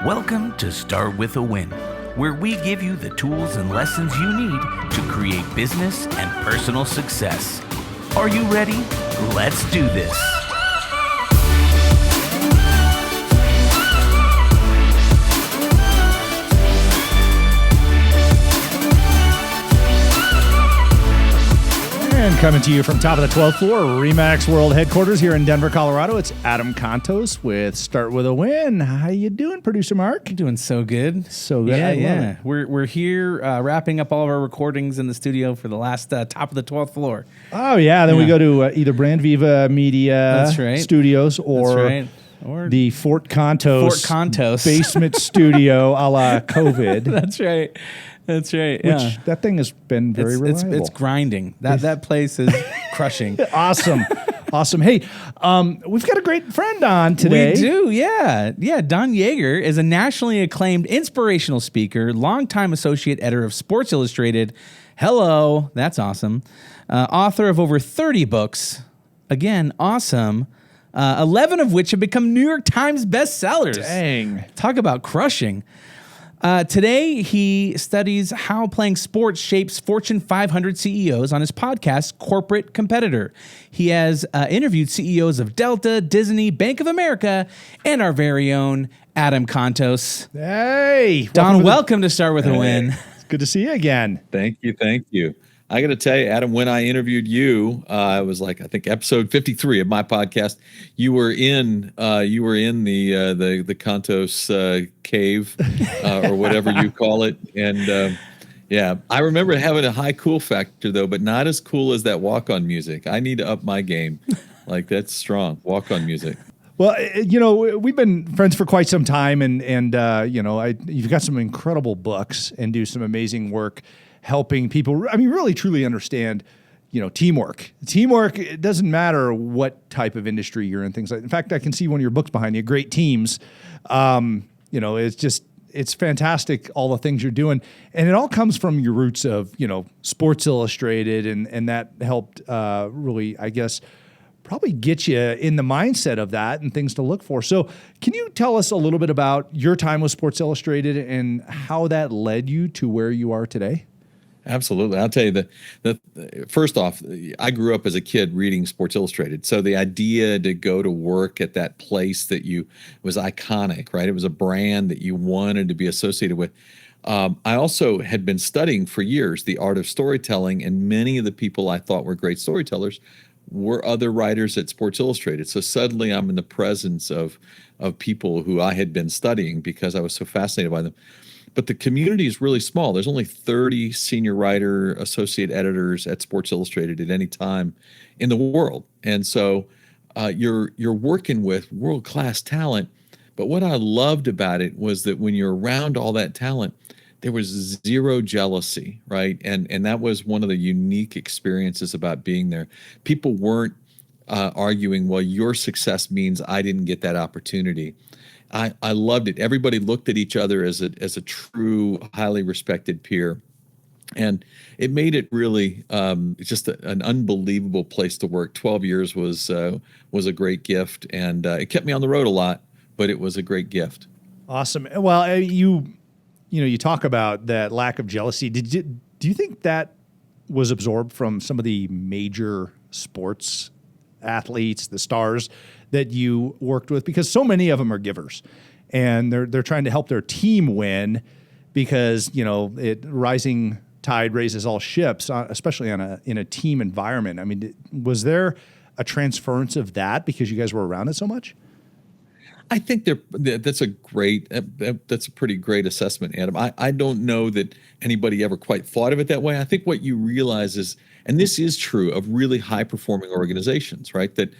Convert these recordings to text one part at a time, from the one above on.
Welcome to Start With a Win, where we give you the tools and lessons you need to create business and personal success. Are you ready? Let's do this. And coming to you from top of the 12th floor, Remax World Headquarters here in Denver, Colorado, it's ADAM CONTOS with Start With a Win. How you doing, Producer Mark? I'm doing so good. So good. Yeah. We're here wrapping up all of our recordings in the studio for the last top of the 12th floor. Oh, yeah. Then we go to either Brand Viva Media Studios or the Fort Contos basement studio a la COVID. That's right. Which that thing has been very reliable. It's grinding. That place is crushing. Awesome. Hey, we've got a great friend on today. We do, yeah. Don Yaeger is a nationally acclaimed inspirational speaker, longtime associate editor of Sports Illustrated. Hello, that's awesome. Author of over 30 books. Again, awesome. 11 of which have become New York Times Bestsellers. Dang. Talk about crushing. Today, he studies how playing sports shapes Fortune 500 CEOs on his podcast, Corporate Competitor. He has interviewed CEOs of Delta, Disney, Bank of America, and our very own ADAM CONTOS. Hey! Don, welcome to Start With a Win. It's good to see you again. Thank you. I got to tell you, Adam, when I interviewed you, it was like, I think episode 53 of my podcast. You were in the Contos cave or whatever you call it, and I remember having a high cool factor though, but not as cool as that walk-on music. I need to up my game. Like that's strong walk-on music. Well, we've been friends for quite some time, and you've got some incredible books and do some amazing work helping people, really truly understand, teamwork. Teamwork, it doesn't matter what type of industry you're in, things like. In fact, I can see one of your books behind you, Great Teams. It's fantastic, all the things you're doing. And it all comes from your roots of, Sports Illustrated, and that helped really, I guess, probably get you in the mindset of that and things to look for. So can you tell us a little bit about your time with Sports Illustrated and how that led you to where you are today? Absolutely. I'll tell you that first off, I grew up as a kid reading Sports Illustrated. So the idea to go to work at that place that was iconic, right? It was a brand that you wanted to be associated with. I also had been studying for years the art of storytelling, and many of the people I thought were great storytellers were other writers at Sports Illustrated. So suddenly I'm in the presence of people who I had been studying because I was so fascinated by them. But the community is really small. There's only 30 senior writer, associate editors at Sports Illustrated at any time in the world. And so you're working with world-class talent. But what I loved about it was that when you're around all that talent, there was zero jealousy, right? And that was one of the unique experiences about being there. People weren't arguing, well, your success means I didn't get that opportunity. I loved it. Everybody looked at each other as a true, highly respected peer. And it made it really just an unbelievable place to work. 12 years was a great gift, and it kept me on the road a lot, but it was a great gift. Awesome. Well, you talk about that lack of jealousy. Do you think that was absorbed from some of the major sports athletes, the stars that you worked with? Because so many of them are givers, and they're trying to help their team win because rising tide raises all ships, especially in a team environment. Was there a transference of that because you guys were around it so much? I think that's a pretty great assessment, Adam. I don't know that anybody ever quite thought of it that way. I think what you realize is, and this is true of really high performing organizations, right? That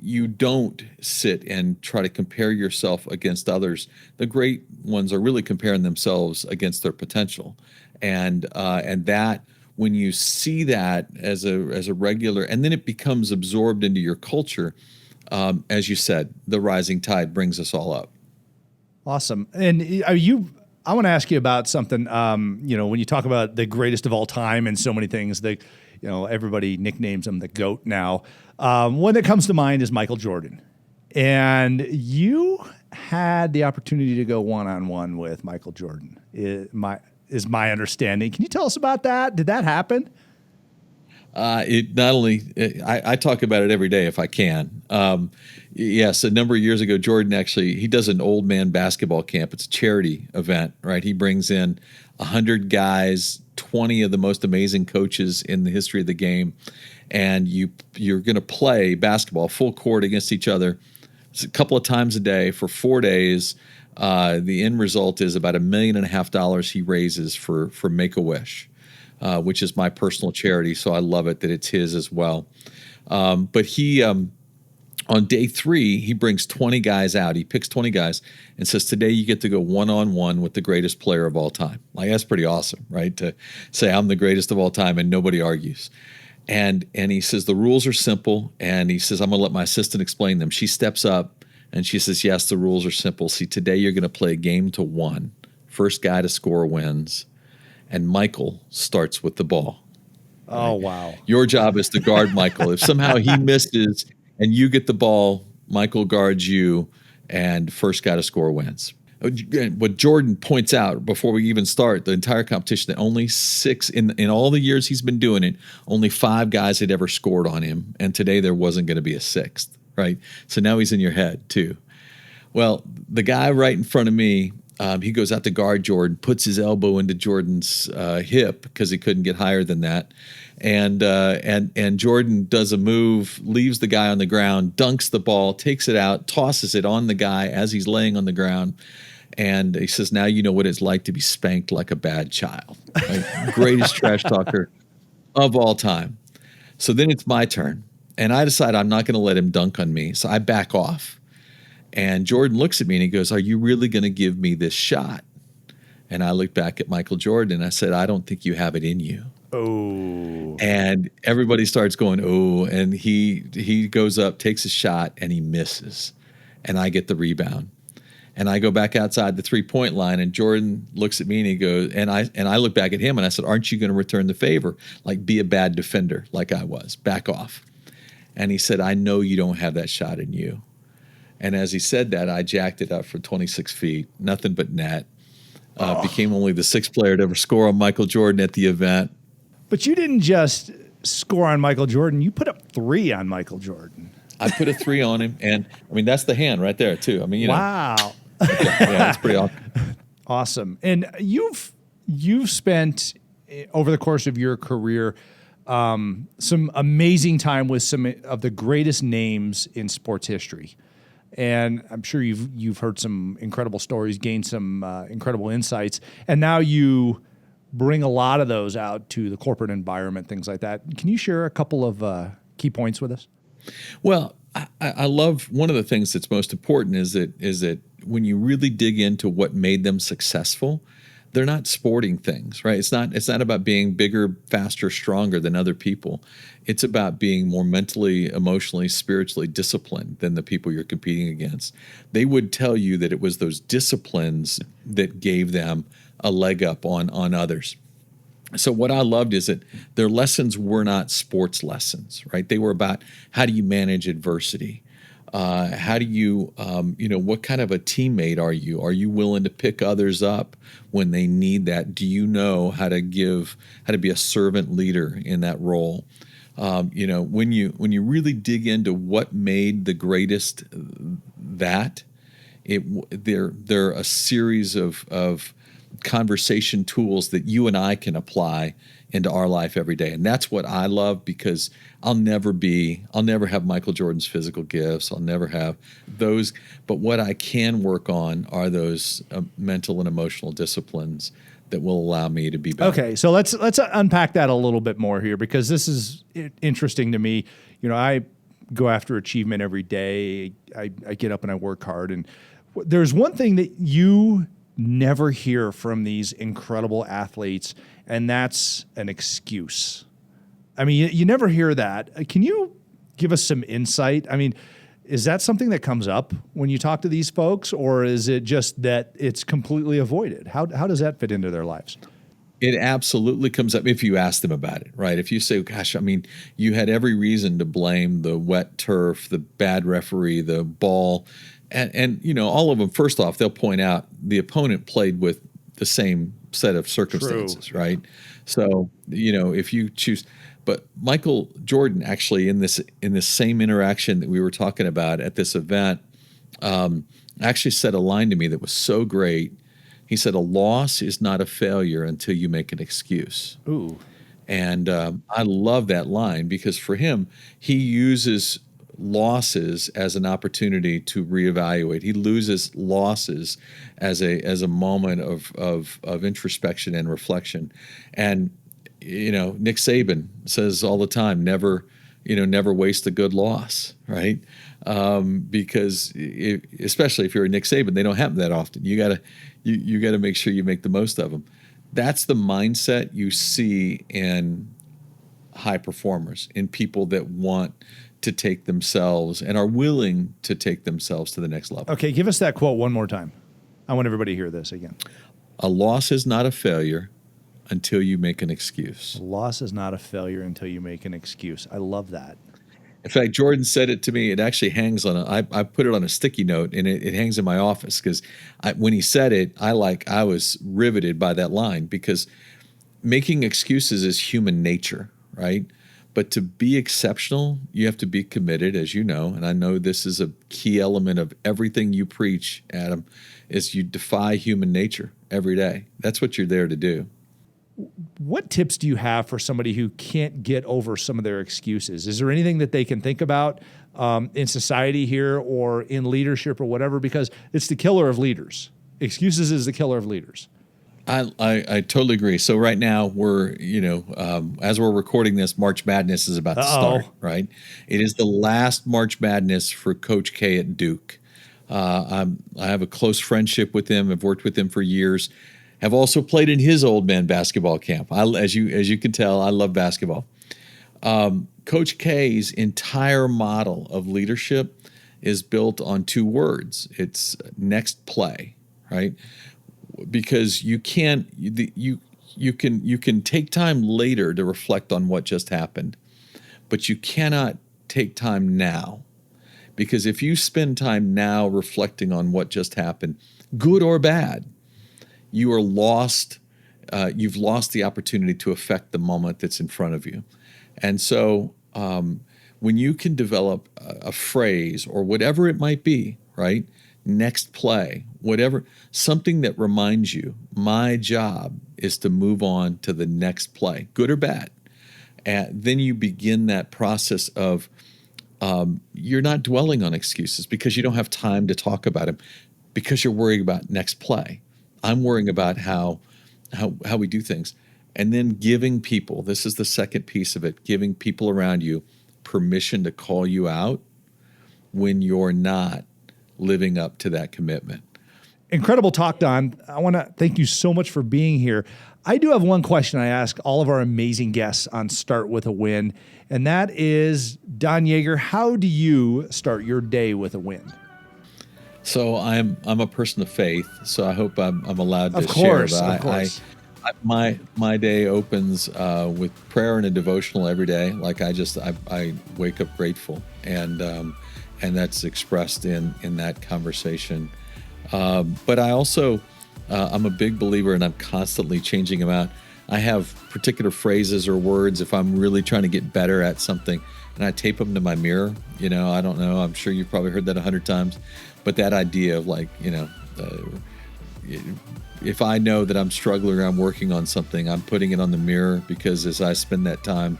you don't sit and try to compare yourself against others. The great ones are really comparing themselves against their potential, and that when you see that as a regular, and then it becomes absorbed into your culture. As you said, the rising tide brings us all up. Awesome. And I want to ask you about something, when you talk about the greatest of all time and so many things, everybody nicknames him the GOAT now. One that comes to mind is Michael Jordan. And you had the opportunity to go one-on-one with Michael Jordan, is my understanding. Can you tell us about that? Did that happen? It not only I talk about it every day if I can. Yes, a number of years ago, Jordan he does an old man basketball camp. It's a charity event, right? He brings in 100 guys, 20 of the most amazing coaches in the history of the game, and you're going to play basketball full court against each other. It's a couple of times a day for 4 days. The end result is about $1.5 million he raises for Make-A-Wish. Which is my personal charity, so I love it that it's his as well. But he, on day 3, he brings 20 guys out. He picks 20 guys and says, today you get to go one-on-one with the greatest player of all time. Like, that's pretty awesome, right? To say I'm the greatest of all time and nobody argues. And he says, the rules are simple. And he says, I'm going to let my assistant explain them. She steps up and she says, yes, the rules are simple. See, today you're going to play a game to 1. First guy to score wins. And Michael starts with the ball. Oh, wow. Your job is to guard Michael. If somehow he misses and you get the ball, Michael guards you, and first guy to score wins. What Jordan points out before we even start the entire competition, that only 6, in all the years he's been doing it, only 5 guys had ever scored on him. And today there wasn't going to be a 6th, right? So now he's in your head too. Well, the guy right in front of me, he goes out to guard Jordan, puts his elbow into Jordan's hip because he couldn't get higher than that, and Jordan does a move, leaves the guy on the ground, dunks the ball, takes it out, tosses it on the guy as he's laying on the ground, and he says, "Now you know what it's like to be spanked like a bad child." Right? Greatest trash talker of all time. So then it's my turn, and I decide I'm not going to let him dunk on me, so I back off. And Jordan looks at me and he goes, are you really going to give me this shot? And I looked back at Michael Jordan and I said, I don't think you have it in you. Oh. And everybody starts going, oh, and he goes up, takes a shot, and he misses. And I get the rebound. And I go back outside the 3-point line, and Jordan looks at me and he goes, and I look back at him and I said, aren't you going to return the favor? Like, be a bad defender like I was. Back off. And he said, I know you don't have that shot in you. And as he said that, I jacked it up for 26 feet, nothing but net. Became only the 6th player to ever score on Michael Jordan at the event. But you didn't just score on Michael Jordan. You put up 3 on Michael Jordan. I put a 3 on him. And, I mean, that's the hand right there, too. I mean, wow. Yeah, that's pretty awesome. Awesome. And you've spent, over the course of your career, some amazing time with some of the greatest names in sports history. And I'm sure you've heard some incredible stories, gained some incredible insights, and now you bring a lot of those out to the corporate environment, things like that. Can you share a couple of key points with us? Well, I love, one of the things that's most important is that when you really dig into what made them successful, they're not sporting things, right? It's not about being bigger, faster, stronger than other people. It's about being more mentally, emotionally, spiritually disciplined than the people you're competing against. They would tell you that it was those disciplines that gave them a leg up on others. So what I loved is that their lessons were not sports lessons, right? They were about, how do you manage adversity? How do you, what kind of a teammate are you? Are you willing to pick others up when they need that? Do you know how to be a servant leader in that role? When you really dig into what made the greatest they're a series of conversation tools that you and I can apply into our life every day. And that's what I love, because I'll never have Michael Jordan's physical gifts. I'll never have those. But what I can work on are those mental and emotional disciplines that will allow me to be better. Okay, so let's unpack that a little bit more here, because this is interesting to me. I go after achievement every day. I get up and I work hard. And there's one thing that you never hear from these incredible athletes, and that's an excuse. I mean, you never hear that. Can you give us some insight? I mean, is that something that comes up when you talk to these folks, or is it just that it's completely avoided? How does that fit into their lives? It absolutely comes up if you ask them about it, right? If you say, gosh, I mean, you had every reason to blame the wet turf, the bad referee, the ball, and all of them, first off, they'll point out the opponent played with the same set of circumstances, True. right? So, if you choose, but Michael Jordan actually in this same interaction that we were talking about at this event, actually said a line to me that was so great. He said, "A loss is not a failure until you make an excuse." Ooh. And I love that line because for him, he uses losses as an opportunity to reevaluate. He loses losses as a moment of introspection and reflection. And Nick Saban says all the time, never waste a good loss, right? Because especially if you're a Nick Saban, they don't happen that often. You gotta make sure you make the most of them. That's the mindset you see in high performers, in people that want to take themselves and are willing to take themselves to the next level. Okay, give us that quote one more time. I want everybody to hear this again. A loss is not a failure until you make an excuse. A loss is not a failure until you make an excuse. I love that. In fact, Jordan said it to me. It actually hangs on I put it on a sticky note, and it hangs in my office because when he said it, I was riveted by that line, because making excuses is human nature, right? But to be exceptional, you have to be committed, as you know, and I know this is a key element of everything you preach, Adam, is you defy human nature every day. That's what you're there to do. What tips do you have for somebody who can't get over some of their excuses? Is there anything that they can think about in society here or in leadership or whatever? Because it's the killer of leaders. Excuses is the killer of leaders. I totally agree. So right now we're, as we're recording this, March Madness is about to start, right? It is the last March Madness for Coach K at Duke. I have a close friendship with him. I've worked with him for years. Have also played in his old man basketball camp. As you can tell, I love basketball. Coach K's entire model of leadership is built on two words. It's next play, right? Because you can take time later to reflect on what just happened, but you cannot take time now. Because if you spend time now reflecting on what just happened, good or bad, you are lost. You've lost the opportunity to affect the moment that's in front of you. And so when you can develop a phrase or whatever it might be, right? Next play, whatever, something that reminds you, my job is to move on to the next play, good or bad. And then you begin that process of you're not dwelling on excuses because you don't have time to talk about them because you're worried about next play. I'm worrying about how we do things. And then giving people, this is the second piece of it, giving people around you permission to call you out when you're not living up to that commitment. Incredible talk, Don. I want to thank you so much for being here. I do have one question I ask all of our amazing guests on Start With a Win, and that is, Don Yaeger, how do you start your day with a win? So I'm a person of faith, so I hope I'm allowed to share. Of course. My day opens with prayer and a devotional every day. Like I wake up grateful, and that's expressed in that conversation. But I also I'm a big believer, and I'm constantly changing them out. I have particular phrases or words if I'm really trying to get better at something, and I tape them to my mirror. I don't know. I'm sure you've probably heard that 100 times. But that idea of if I know that I'm struggling or I'm working on something, I'm putting it on the mirror, because as I spend that time,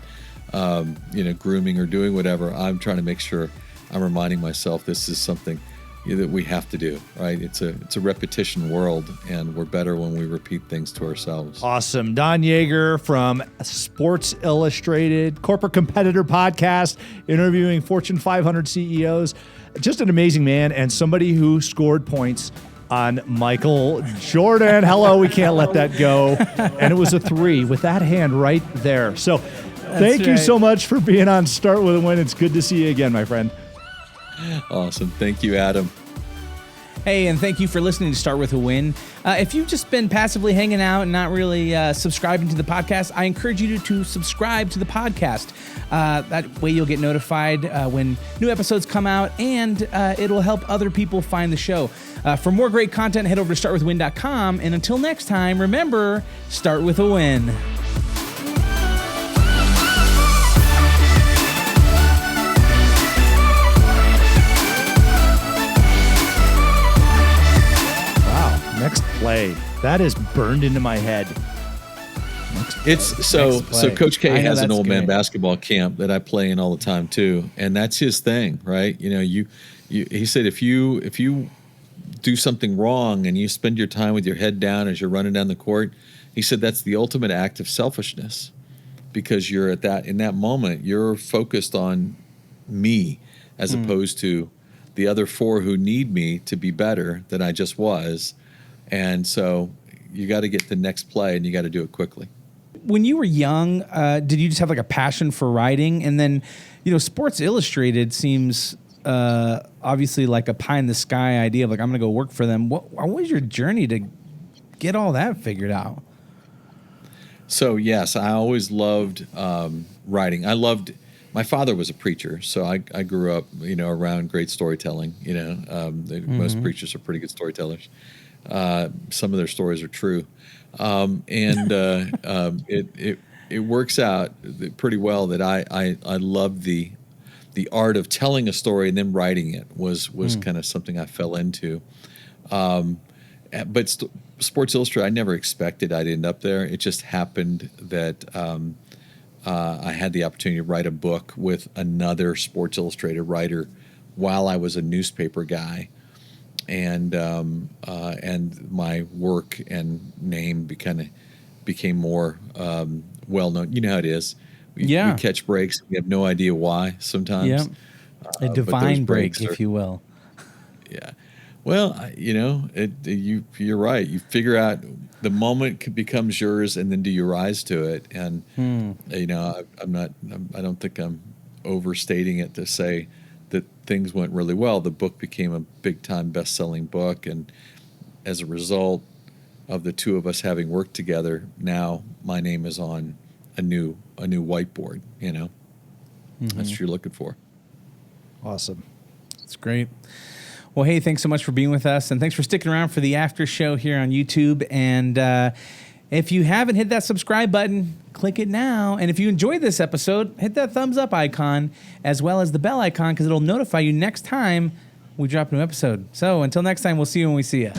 grooming or doing whatever, I'm trying to make sure I'm reminding myself this is something that we have to do, right? It's a repetition world, and we're better when we repeat things to ourselves. Awesome. Don Yaeger from Sports Illustrated, Corporate Competitor Podcast, interviewing Fortune 500 CEOs. Just an amazing man, and somebody who scored points on Michael Jordan. Hello, we can't let that go. And it was a 3 with that hand right there. So thank you so much for being on Start With a Win. It's good to see you again, my friend. Awesome. Thank you, Adam. Hey, and thank you for listening to Start With a Win. If you've just been passively hanging out and not really subscribing to the podcast, I encourage you to subscribe to the podcast. That way you'll get notified when new episodes come out, and it'll help other people find the show. For more great content, head over to startwithawin.com. And until next time, remember, start with a win. Next play. That is burned into my head. So Coach K has an old man great. basketball camp that I play in all the time too, and that's his thing, right? You know, he said if you do something wrong and you spend your time with your head down as you're running down the court, he said that's the ultimate act of selfishness, because you're in that moment you're focused on me as opposed to the other four who need me to be better than I just was. And so you got to get the next play, and you got to do it quickly. When you were young, did you just have like a passion for writing? And then, Sports Illustrated seems obviously like a pie in the sky idea of like, I'm going to go work for them. What was your journey to get all that figured out? So, yes, I always loved writing. My father was a preacher, so I grew up, around great storytelling. Most preachers are pretty good storytellers. Some of their stories are true, and it works out pretty well that I love the art of telling a story and then writing it was kind of something I fell into. But Sports Illustrated, I never expected I'd end up there. It just happened that I had the opportunity to write a book with another Sports Illustrated writer while I was a newspaper guy. And my work and name became more well known. You know how it is. We catch breaks. We have no idea why sometimes. Yeah, a divine break, if you will. Yeah. Well, you're right. You figure out the moment becomes yours, and then do you rise to it? And I don't think I'm overstating it to say that things went really well. The book became a big-time best-selling book, and as a result of the two of us having worked together, now my name is on a new whiteboard. That's what you're looking for. Awesome. That's great. Well, hey, thanks so much for being with us, and thanks for sticking around for the after show here on YouTube. And if you haven't hit that subscribe button, click it now. And if you enjoyed this episode, hit that thumbs up icon as well as the bell icon, because it'll notify you next time we drop a new episode. So until next time, we'll see you when we see you.